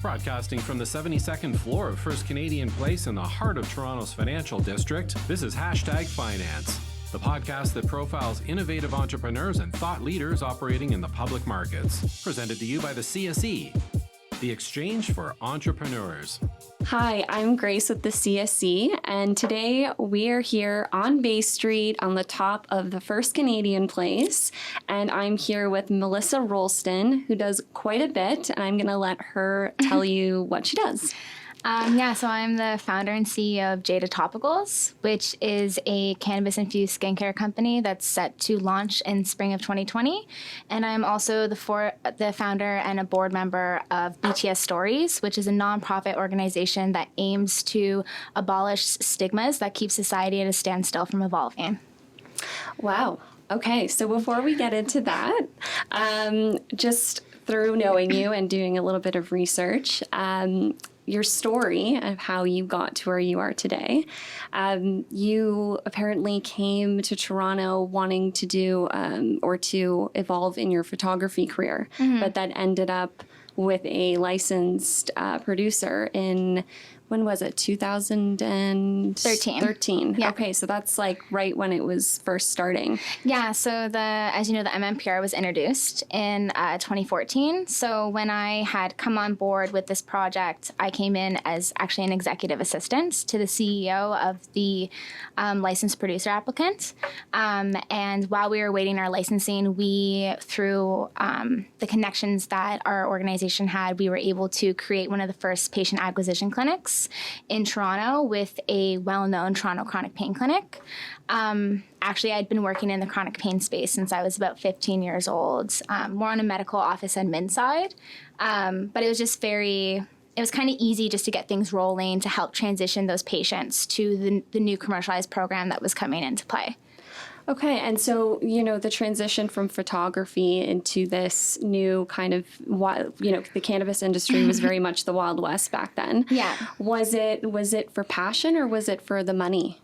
Broadcasting from the 72nd floor of First Canadian Place in the heart of Toronto's financial district, this is #Finance, the podcast that profiles innovative entrepreneurs and thought leaders operating in the public markets. Presented to you by the CSE, the Exchange for Entrepreneurs. Hi, I'm Grace with the CSE, and today we are here on Bay Street on the top of the First Canadian Place, and I'm here with Melissa Rolston, who does quite a bit, and I'm going to let her tell you what she does. So I'm the founder and CEO of JADA Topicals, which is a cannabis-infused skincare company that's set to launch in spring of 2020. And I'm also the founder and a board member of BTS Stories, which is a nonprofit organization that aims to abolish stigmas that keep society at a standstill from evolving. Wow. Okay, so before we get into that, just through knowing you and doing a little bit of research, your story of how you got to where you are today. You apparently came to Toronto wanting to do or to evolve in your photography career, but that ended up with a licensed producer in, when was it, 2013? Yeah. Okay, so that's like right when it was first starting. Yeah, so as you know, the MMPR was introduced in 2014. So when I had come on board with this project, I came in as actually an executive assistant to the CEO of the licensed producer applicant. And while we were waiting our licensing, we, through the connections that our organization had, we were able to create one of the first patient acquisition clinics in Toronto with a well-known Toronto chronic pain clinic. Actually, I'd been working in the chronic pain space since I was about 15 years old, more on a medical office admin side. But it was just it was kind of easy just to get things rolling to help transition those patients to the new commercialized program that was coming into play. Okay, and so, the transition from photography into this new kind of, the cannabis industry was very much the Wild West back then. Yeah. Was it for passion or was it for the money?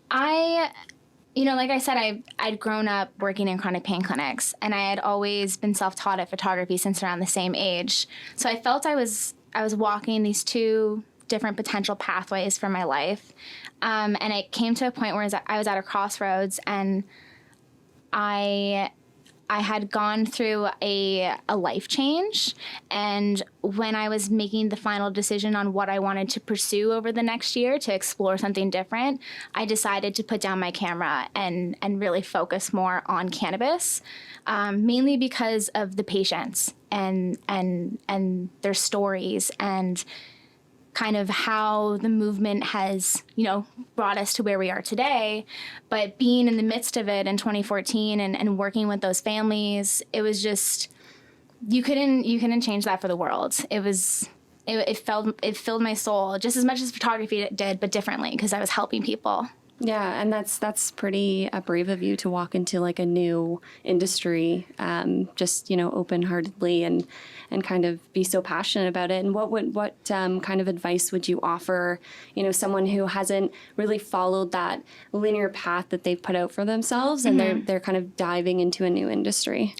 Like I said, I'd grown up working in chronic pain clinics, and I had always been self-taught at photography since around the same age. So I felt I was walking these two different potential pathways for my life. And it came to a point where I was at a crossroads, and I had gone through a life change. And when I was making the final decision on what I wanted to pursue over the next year to explore something different, I decided to put down my camera and really focus more on cannabis, mainly because of the patients and their stories and kind of how the movement has, brought us to where we are today. But being in the midst of it in 2014 and working with those families, it was just, you couldn't change that for the world. It filled my soul just as much as photography did, but differently, because I was helping people. Yeah, and that's pretty brave of you to walk into like a new industry, just open-heartedly and kind of be so passionate about it. And what kind of advice would you offer, someone who hasn't really followed that linear path that they've put out for themselves, and they're kind of diving into a new industry?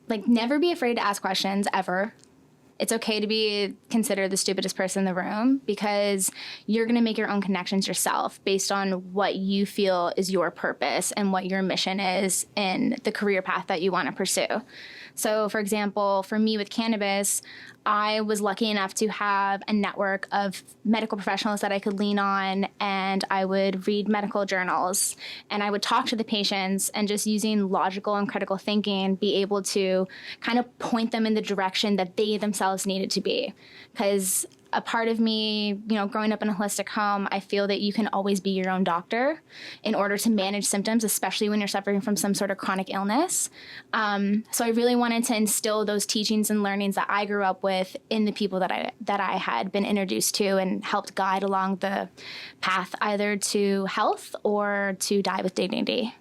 Like, never be afraid to ask questions ever. It's okay to be considered the stupidest person in the room, because you're going to make your own connections yourself based on what you feel is your purpose and what your mission is in the career path that you want to pursue. So, for example, for me with cannabis, I was lucky enough to have a network of medical professionals that I could lean on, and I would read medical journals, and I would talk to the patients, and just using logical and critical thinking, be able to kind of point them in the direction that they themselves needed to be. Because a part of me, growing up in a holistic home, I feel that you can always be your own doctor in order to manage symptoms, especially when you're suffering from some sort of chronic illness. So I really wanted to instill those teachings and learnings that I grew up with in the people that I had been introduced to and helped guide along the path either to health or to die with dignity.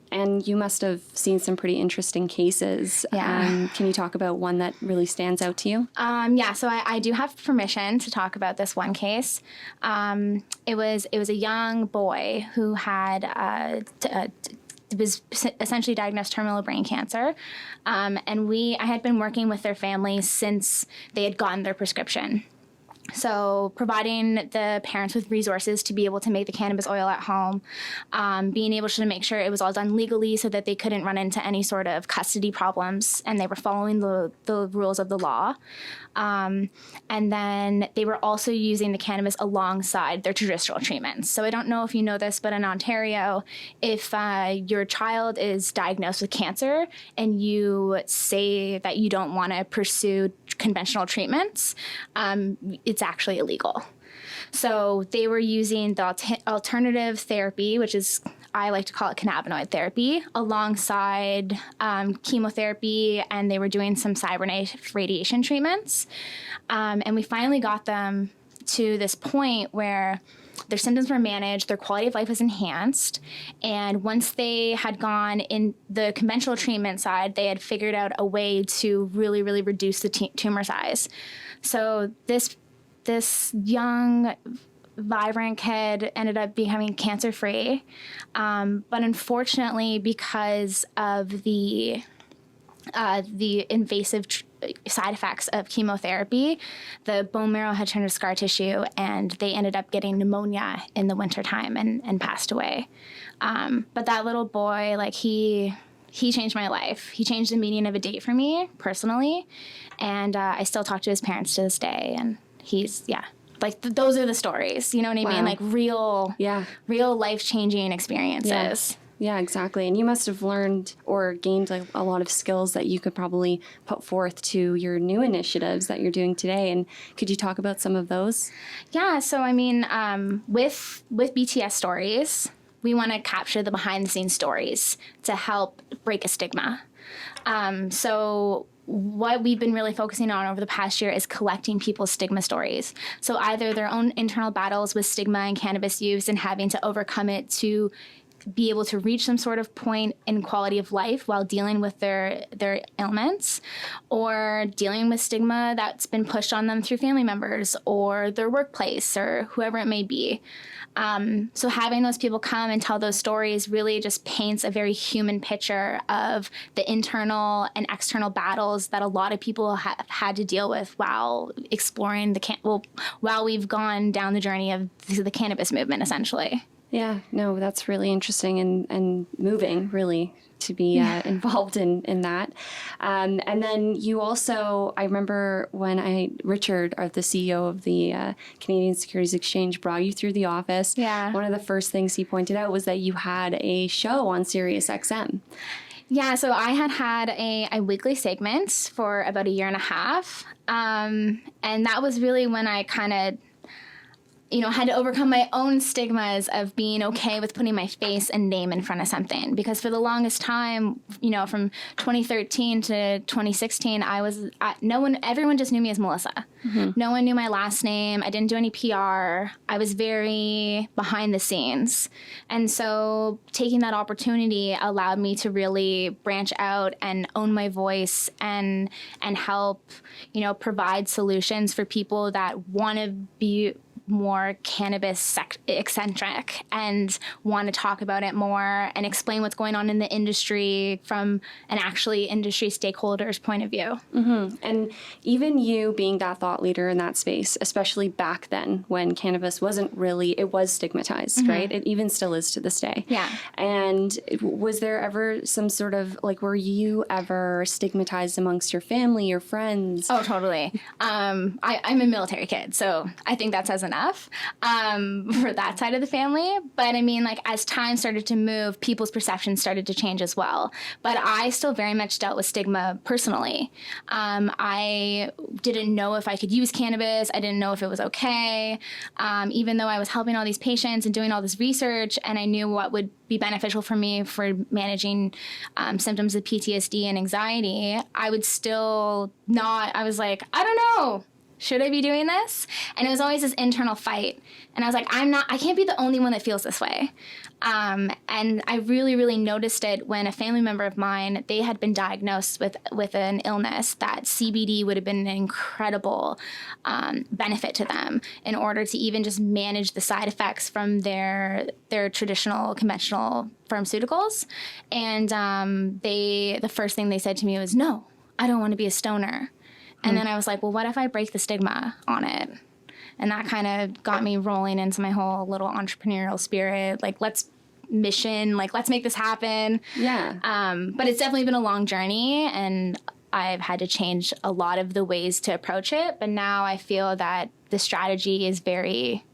And you must have seen some pretty interesting cases. Yeah. Can you talk about one that really stands out to you? So I do have permission to talk about this one case. It was a young boy who had was essentially diagnosed terminal brain cancer. And I had been working with their family since they had gotten their prescription. So providing the parents with resources to be able to make the cannabis oil at home, being able to make sure it was all done legally so that they couldn't run into any sort of custody problems and they were following the rules of the law. And then they were also using the cannabis alongside their traditional treatments. So I don't know if you know this, but in Ontario, if your child is diagnosed with cancer and you say that you don't want to pursue conventional treatments, it's actually illegal. So they were using the alternative therapy, which is, I like to call it cannabinoid therapy, alongside chemotherapy, and they were doing some cybernetic radiation treatments. And we finally got them to this point where their symptoms were managed, their quality of life was enhanced, and once they had gone in the conventional treatment side, they had figured out a way to really, really reduce the tumor size. So this young, vibrant kid ended up becoming cancer-free, but unfortunately, because of the invasive side effects of chemotherapy, the bone marrow had turned to scar tissue, and they ended up getting pneumonia in the wintertime and passed away. But that little boy, like, he changed my life. He changed the meaning of a date for me personally, and I still talk to his parents to this day, and he's, like, those are the stories, you know what I mean? Like, real life-changing experiences. Yeah, exactly. And you must have learned or gained a lot of skills that you could probably put forth to your new initiatives that you're doing today. And could you talk about some of those? Yeah. So, I mean, with BTS Stories, we want to capture the behind-the-scenes stories to help break a stigma. So what we've been really focusing on over the past year is collecting people's stigma stories. So either their own internal battles with stigma and cannabis use and having to overcome it to be able to reach some sort of point in quality of life while dealing with their ailments, or dealing with stigma that's been pushed on them through family members or their workplace or whoever it may be. So having those people come and tell those stories really just paints a very human picture of the internal and external battles that a lot of people have had to deal with while exploring while we've gone down the journey of the cannabis movement, essentially. Yeah, no, that's really interesting and moving, really, to be involved in that. And then you also, I remember when Richard, the CEO of the Canadian Securities Exchange, brought you through the office. Yeah. One of the first things he pointed out was that you had a show on Sirius XM. Yeah, so I had a weekly segment for about a year and a half. And that was really when I kind of had to overcome my own stigmas of being okay with putting my face and name in front of something. Because for the longest time, from 2013 to 2016, everyone just knew me as Melissa. Mm-hmm. No one knew my last name. I didn't do any PR. I was very behind the scenes. And so taking that opportunity allowed me to really branch out and own my voice and help, provide solutions for people that want to be more cannabis eccentric and want to talk about it more and explain what's going on in the industry from an actually industry stakeholder's point of view. Mm-hmm. And even you being that thought leader in that space, especially back then when cannabis it was stigmatized, mm-hmm. right? It even still is to this day. Yeah. And was there ever some sort of, were you ever stigmatized amongst your family, your friends? Oh, totally. I'm a military kid, so I think that says enough for that side of the family. But I mean, as time started to move, people's perceptions started to change as well. But I still very much dealt with stigma personally. I didn't know if I could use cannabis. I didn't know if it was okay. Even though I was helping all these patients and doing all this research, and I knew what would be beneficial for me for managing symptoms of PTSD and anxiety, I would still not, I was like, I don't know. Should I be doing this? And it was always this internal fight. And I was like, I can't be the only one that feels this way. And I really, really noticed it when a family member of mine, they had been diagnosed with an illness that CBD would have been an incredible benefit to them in order to even just manage the side effects from their traditional, conventional pharmaceuticals. And the first thing they said to me was, no, I don't want to be a stoner. And then I was like, well, what if I break the stigma on it? And that kind of got me rolling into my whole little entrepreneurial spirit. Like, let's make this happen. Yeah. But it's definitely been a long journey, and I've had to change a lot of the ways to approach it. But now I feel that the strategy is very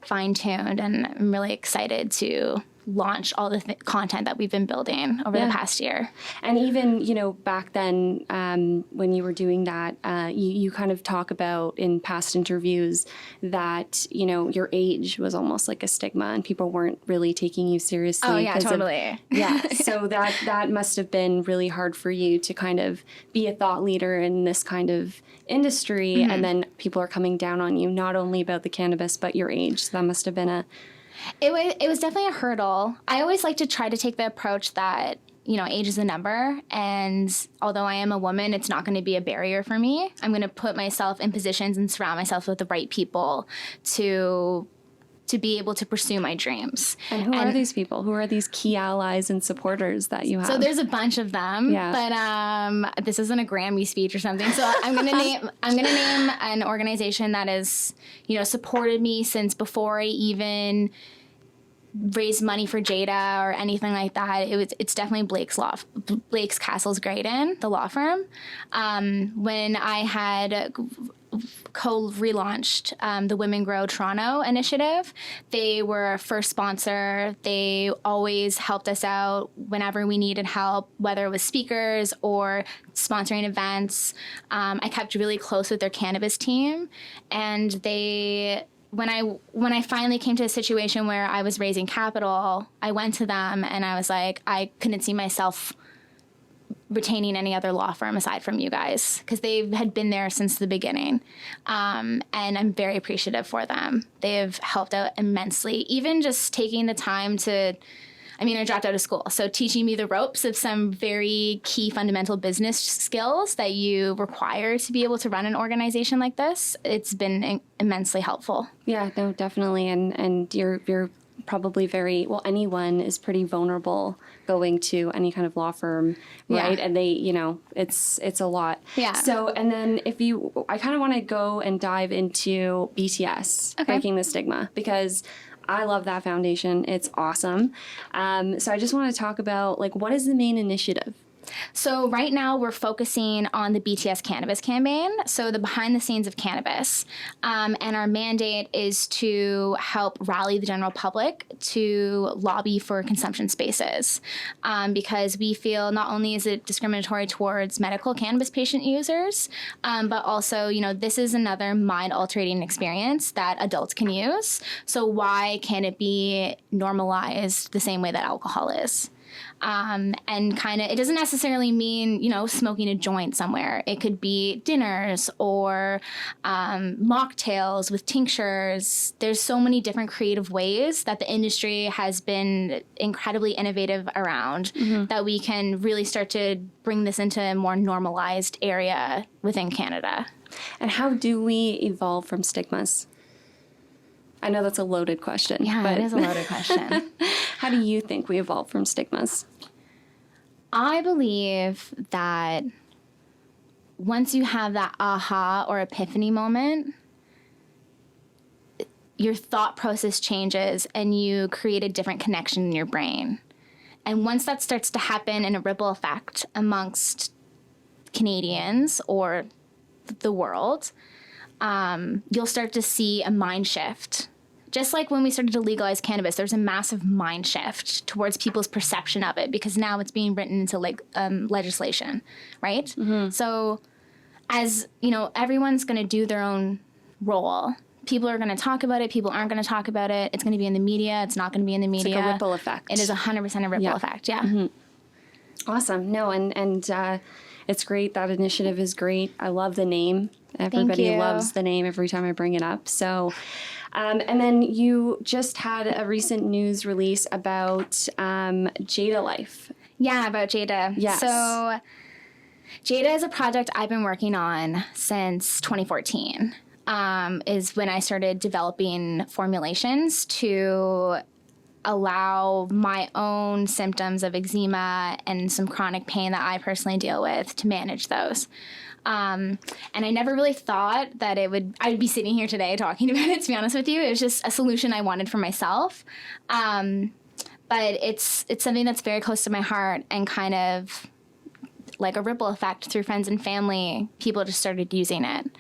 fine-tuned, and I'm really excited to launch all the content that we've been building over the past year. And even, back then, when you were doing that, you kind of talk about in past interviews that, your age was almost like a stigma and people weren't really taking you seriously. Oh, yeah, totally. So that must have been really hard for you to kind of be a thought leader in this kind of industry. Mm-hmm. And then people are coming down on you, not only about the cannabis, but your age. So that must have been It was definitely a hurdle. I always like to try to take the approach that, age is a number. And although I am a woman, it's not going to be a barrier for me. I'm going to put myself in positions and surround myself with the right people to be able to pursue my dreams. And who are these people? Who are these key allies and supporters that you have? So there's a bunch of them, but this isn't a Grammy speech or something. So I'm gonna name an organization that has supported me since before I even raised money for JADA or anything like that. It's definitely Blake's Castles Graydon, the law firm. When I had co-relaunched the Women Grow Toronto initiative, they were our first sponsor. They always helped us out whenever we needed help, whether it was speakers or sponsoring events. I kept really close with their cannabis team, and when I finally came to a situation where I was raising capital, I went to them and I was like, I couldn't see myself retaining any other law firm aside from you guys, because they had been there since the beginning. And I'm very appreciative for them. They have helped out immensely, even just taking the time I dropped out of school, so teaching me the ropes of some very key fundamental business skills that you require to be able to run an organization like this. It's been immensely helpful. Yeah, no, definitely. And you're probably anyone is pretty vulnerable going to any kind of law firm, right? Yeah. And they, it's a lot. Yeah. So, and then I kind of want to go and dive into BTS, Breaking the Stigma, because I love that foundation. It's awesome. So I just want to talk about, what is the main initiative? So right now we're focusing on the BTS Cannabis campaign, so the behind the scenes of cannabis. And our mandate is to help rally the general public to lobby for consumption spaces, because we feel not only is it discriminatory towards medical cannabis patient users, but also, this is another mind-altering experience that adults can use. So why can't it be normalized the same way that alcohol is? And it doesn't necessarily mean, smoking a joint somewhere. It could be dinners or mocktails with tinctures. There's so many different creative ways that the industry has been incredibly innovative around, that we can really start to bring this into a more normalized area within Canada. And how do we evolve from stigmas? I know that's a loaded question. Yeah, it is a loaded question. How do you think we evolve from stigmas? I believe that once you have that aha or epiphany moment, your thought process changes and you create a different connection in your brain. And once that starts to happen in a ripple effect amongst Canadians or the world, you'll start to see a mind shift. Just like when we started to legalize cannabis, there's a massive mind shift towards people's perception of it, because now it's being written into legislation, right? Mm-hmm. So as, everyone's going to do their own role. People are going to talk about it. People aren't going to talk about it. It's going to be in the media. It's not going to be in the media. It's like a ripple effect. It is 100% a ripple effect, yeah. Mm-hmm. Awesome. No, and It's great. That initiative is great. I love the name. Everybody loves the name every time I bring it up. So, and then you just had a recent news release about JADA Life. Yeah, about JADA. Yes. So JADA is a project I've been working on since 2014. Is when I started developing formulations to allow my own symptoms of eczema and some chronic pain that I personally deal with to manage those. And I never really thought that I'd be sitting here today talking about it, to be honest with you. It was just a solution I wanted for myself. But it's something that's very close to my heart, and kind of like a ripple effect through friends and family, people just started using it.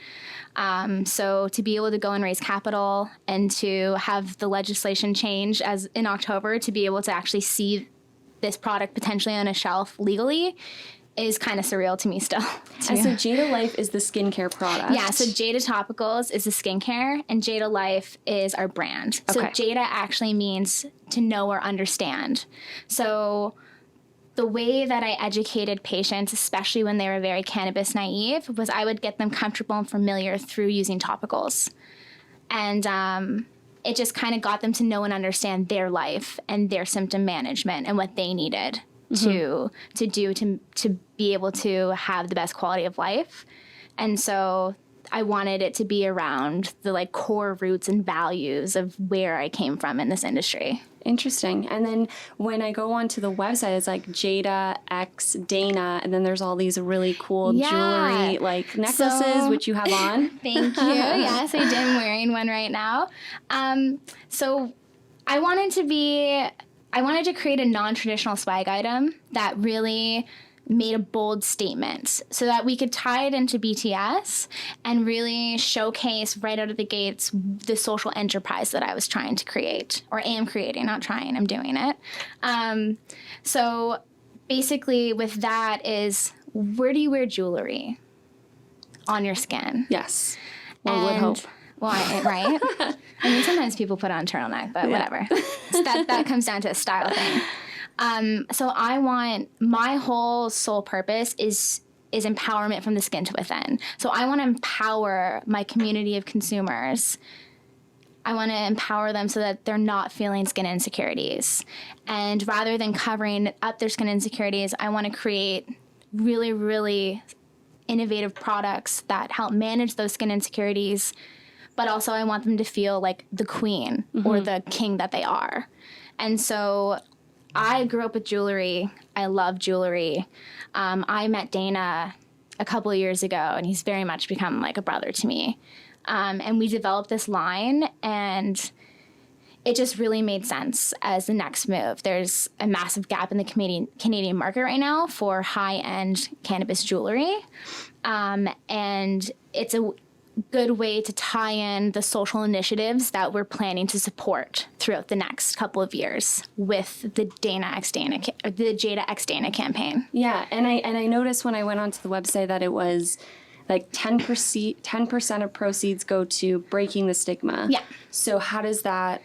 So to be able to go and raise capital and to have the legislation change as in October, to be able to actually see this product potentially on a shelf legally is kind of surreal to me still. And so JADA Life is the skincare product. Yeah, so JADA Topicals is the skincare, and JADA Life is our brand. So JADA actually means to know or understand. So the way that I educated patients, especially when they were very cannabis naive, was I would get them comfortable and familiar through using topicals. And it just kind of got them to know and understand their life and their symptom management and what they needed to do to be able to have the best quality of life. And so I wanted it to be around the like core roots and values of where I came from in this industry. Interesting. And then when I go onto the website, it's like JADA X Dana, and then there's all these really cool jewelry, like necklaces, which you have on. Thank you. Yes, I am wearing one right now. So I wanted to create a non-traditional swag item that really made a bold statement so that we could tie it into BTS and really showcase right out of the gates the social enterprise that I was trying to create, or am creating, not trying, I'm doing it. So basically with that is, where do you wear jewelry? On your skin. Yes. One would hope. Well, right? I mean, sometimes people put on turtleneck, but whatever. So that comes down to a style thing. So I want, my whole sole purpose is empowerment from the skin to within. So I want to empower my community of consumers. I want to empower them so that they're not feeling skin insecurities. And rather than covering up their skin insecurities, I want to create really, really innovative products that help manage those skin insecurities. But also I want them to feel like the queen or the king that they are. And so I grew up with jewelry. I love jewelry. I met Dana a couple of years ago, and he's very much become like a brother to me. And we developed this line, and it just really made sense as the next move. There's a massive gap in the Canadian market right now for high-end cannabis jewelry. And it's a good way to tie in the social initiatives that we're planning to support throughout the next couple of years with the JADA X Dana campaign. Yeah, and I noticed when I went onto the website that it was like 10% of proceeds go to breaking the stigma. Yeah. So how does that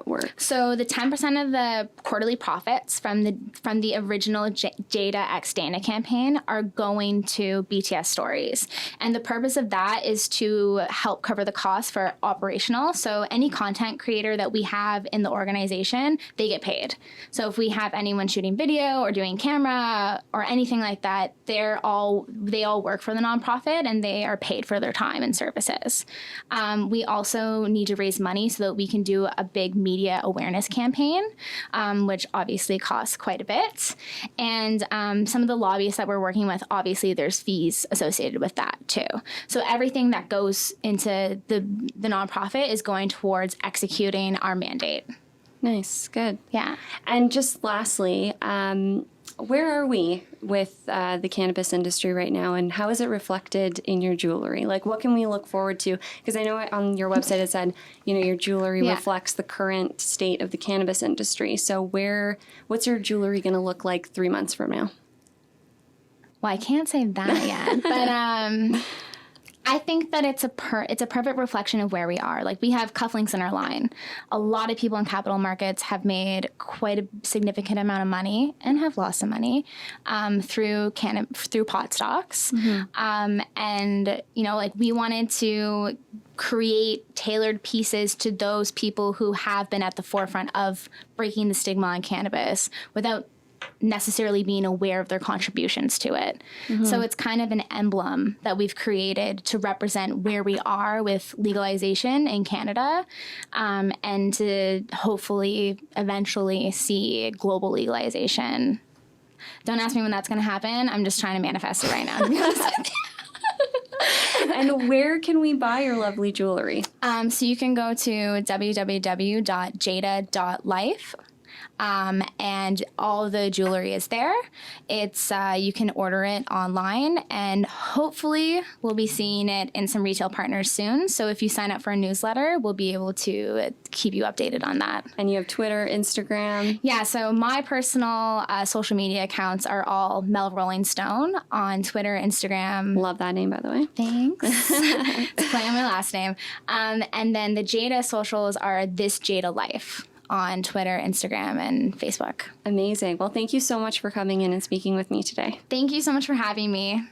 work? So the 10% of the quarterly profits from the original JADA X Dana campaign are going to BTS Stories. And the purpose of that is to help cover the costs for operational. So any content creator that we have in the organization, they get paid. So if we have anyone shooting video or doing camera or anything like that, they all work for the nonprofit, and they are paid for their time and services. We also need to raise money so that we can do a big media awareness campaign, which obviously costs quite a bit. And some of the lobbyists that we're working with, obviously there's fees associated with that too. So everything that goes into the nonprofit is going towards executing our mandate. Nice, good. Yeah. And just lastly, where are we with the cannabis industry right now, and how is it reflected in your jewelry? Like, what can we look forward to? Because I know on your website it said, your jewelry reflects the current state of the cannabis industry. So what's your jewelry going to look like 3 months from now? Well, I can't say that yet, but I think that it's a perfect reflection of where we are. Like, we have cufflinks in our line. A lot of people in capital markets have made quite a significant amount of money and have lost some money through pot stocks. And, you know, like, we wanted to create tailored pieces to those people who have been at the forefront of breaking the stigma on cannabis without necessarily being aware of their contributions to it. So it's kind of an emblem that we've created to represent where we are with legalization in Canada, and to hopefully eventually see global legalization. Don't ask me when that's going to happen. I'm just trying to manifest it right now, to be honest with you. And where can we buy your lovely jewelry? So you can go to www.jada.life. And all the jewelry is there. It's you can order it online, and hopefully we'll be seeing it in some retail partners soon. So if you sign up for a newsletter, we'll be able to keep you updated on that. And you have Twitter, Instagram. Yeah, so my personal social media accounts are all Mel Rolston on Twitter, Instagram. Love that name, by the way. Thanks. It's play on my last name. And then the JADA socials are This JADA Life on Twitter, Instagram, and Facebook. Amazing. Well, thank you so much for coming in and speaking with me today. Thank you so much for having me.